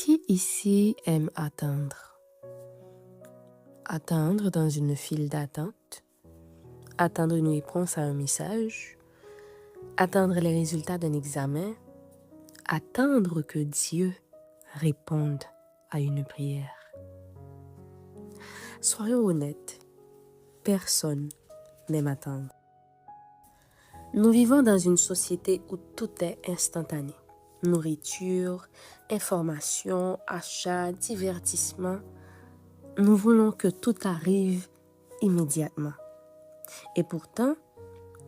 Qui ici aime attendre? Attendre dans une file d'attente, attendre une réponse à un message, attendre les résultats d'un examen, attendre que Dieu réponde à une prière. Soyons honnêtes, personne n'aime attendre. Nous vivons dans une société où tout est instantané. Nourriture, information, achat, divertissement. Nous voulons que tout arrive immédiatement. Et pourtant,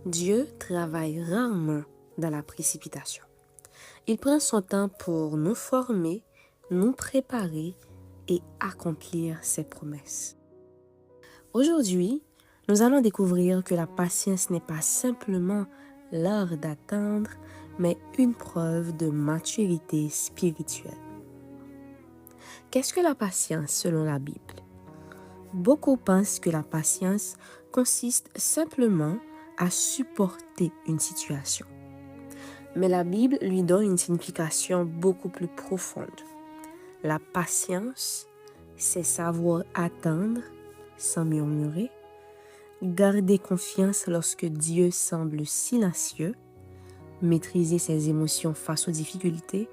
Dieu travaille rarement dans la précipitation. Il prend son temps pour nous former, nous préparer et accomplir ses promesses. Aujourd'hui, nous allons découvrir que la patience n'est pas simplement l'art d'attendre, mais une preuve de maturité spirituelle. Qu'est-ce que la patience selon la Bible? Beaucoup pensent que la patience consiste simplement à supporter une situation. Mais la Bible lui donne une signification beaucoup plus profonde. La patience, c'est savoir attendre sans murmurer, garder confiance lorsque Dieu semble silencieux, maîtriser ses émotions face aux difficultés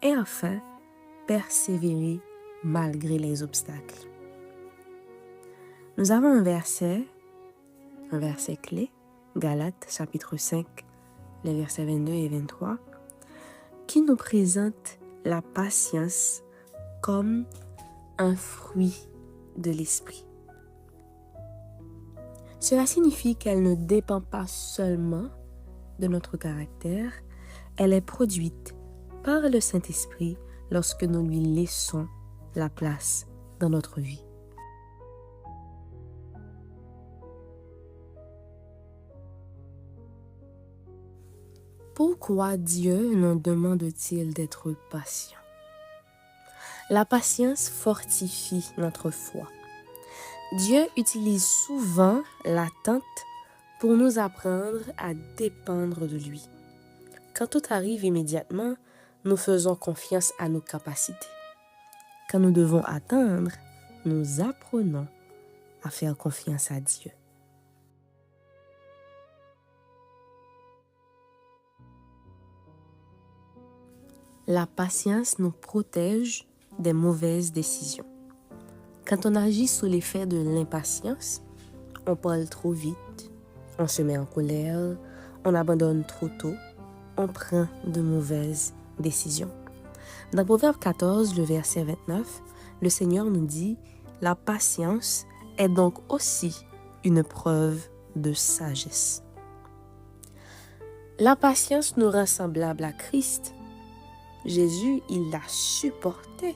et enfin, persévérer malgré les obstacles. Nous avons un verset clé, Galates chapitre 5, les versets 22 et 23, qui nous présente la patience comme un fruit de l'esprit. Cela signifie qu'elle ne dépend pas seulement de notre caractère, elle est produite par le Saint-Esprit lorsque nous lui laissons la place dans notre vie. Pourquoi Dieu nous demande-t-il d'être patient? La patience fortifie notre foi. Dieu utilise souvent l'attente pour nous apprendre à dépendre de lui. Quand tout arrive immédiatement, nous faisons confiance à nos capacités. Quand nous devons attendre, nous apprenons à faire confiance à Dieu. La patience nous protège des mauvaises décisions. Quand on agit sous l'effet de l'impatience, on parle trop vite, on se met en colère, on abandonne trop tôt, on prend de mauvaises décisions. Dans Proverbe 14, le verset 29, le Seigneur nous dit « La patience est donc aussi une preuve de sagesse. » La patience nous rend semblables à Christ. Jésus, il a supporté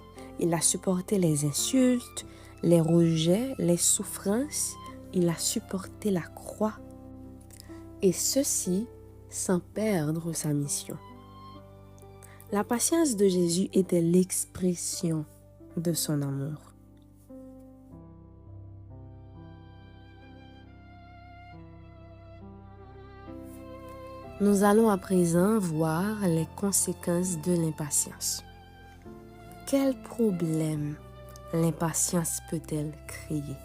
les insultes, les rejets, les souffrances, il a supporté la croix. Et ceci sans perdre sa mission. La patience de Jésus était l'expression de son amour. Nous allons à présent voir les conséquences de l'impatience. Quel problème l'impatience peut-elle créer?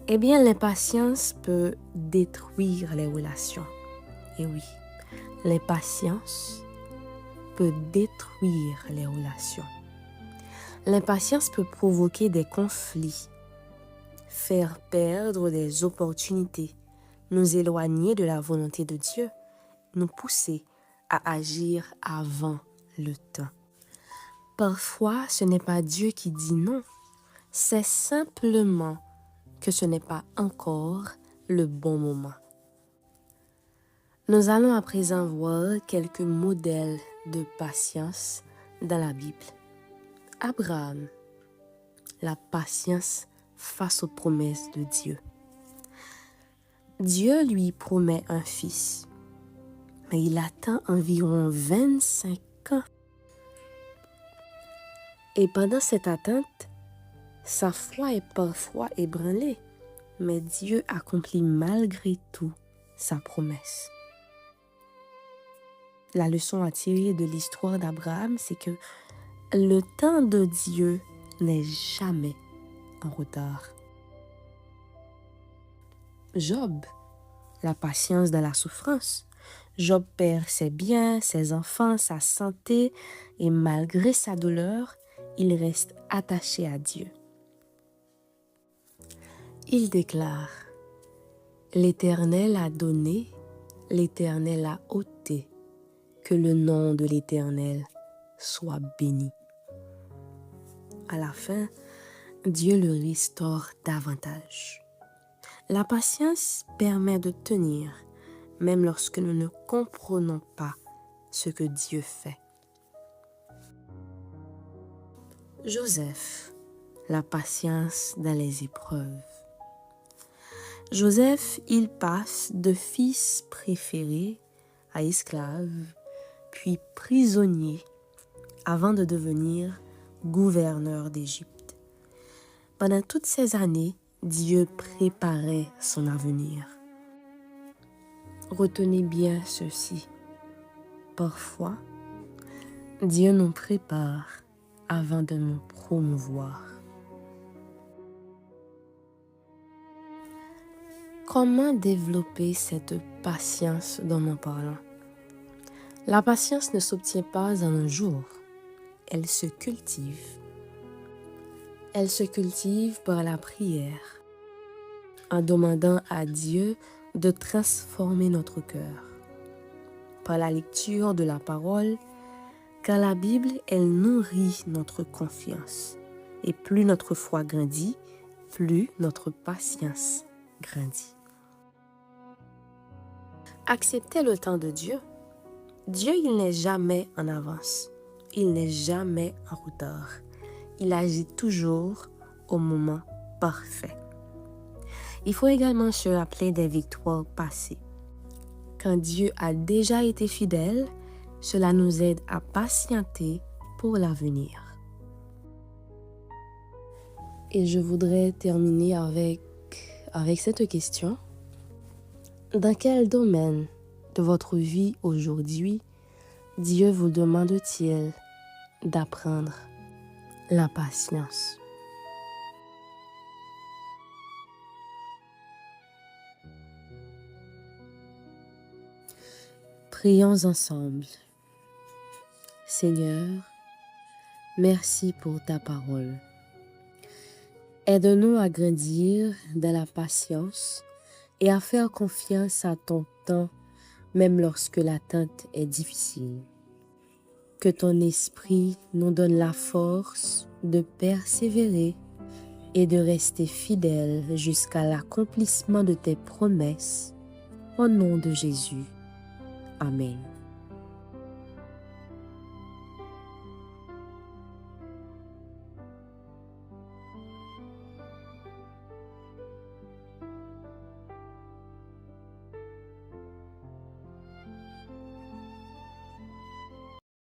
Eh bien, l'impatience peut détruire les relations. Et oui, l'impatience peut détruire les relations. L'impatience peut provoquer des conflits, faire perdre des opportunités, nous éloigner de la volonté de Dieu, nous pousser à agir avant le temps. Parfois, ce n'est pas Dieu qui dit non, c'est simplement que ce n'est pas encore le bon moment. Nous allons à présent voir quelques modèles de patience dans la Bible. Abraham, la patience face aux promesses de Dieu. Dieu lui promet un fils, mais il attend environ 25 ans. Et pendant cette attente, sa foi est parfois ébranlée, mais Dieu accomplit malgré tout sa promesse. La leçon à tirer de l'histoire d'Abraham, c'est que Le temps de Dieu n'est jamais en retard. Job, la patience dans la souffrance. Job perd ses biens, ses enfants, sa santé et malgré sa douleur, il reste attaché à Dieu. Il déclare: L'Éternel a donné, l'Éternel a ôté, que le nom de l'Éternel soit béni. À la fin, Dieu le restaure davantage. La patience permet de tenir, même lorsque nous ne comprenons pas ce que Dieu fait. Joseph, la patience dans les épreuves. Joseph, il passe de fils préféré à esclave, puis prisonnier, avant de devenir gouverneur d'Égypte. Pendant toutes ces années, Dieu préparait son avenir. Retenez bien ceci. Parfois, Dieu nous prépare avant de nous promouvoir. Comment développer cette patience dont nous parlons? La patience ne s'obtient pas en un jour, elle se cultive. Elle se cultive par la prière, en demandant à Dieu de transformer notre cœur, par la lecture de la parole, car la Bible, elle nourrit notre confiance. Et plus notre foi grandit, plus notre patience grandit. Acceptez le temps de Dieu. Dieu, il n'est jamais en avance. Il n'est jamais en retard. Il agit toujours au moment parfait. Il faut également se rappeler des victoires passées. Quand Dieu a déjà été fidèle, cela nous aide à patienter pour l'avenir. Et je voudrais terminer avec cette question. Dans quel domaine de votre vie aujourd'hui Dieu vous demande-t-il d'apprendre la patience? Prions ensemble. Seigneur, merci pour ta parole. Aide-nous à grandir dans la patience et à faire confiance à ton temps, même lorsque l'attente est difficile. Que ton esprit nous donne la force de persévérer et de rester fidèle jusqu'à l'accomplissement de tes promesses. Au nom de Jésus. Amen.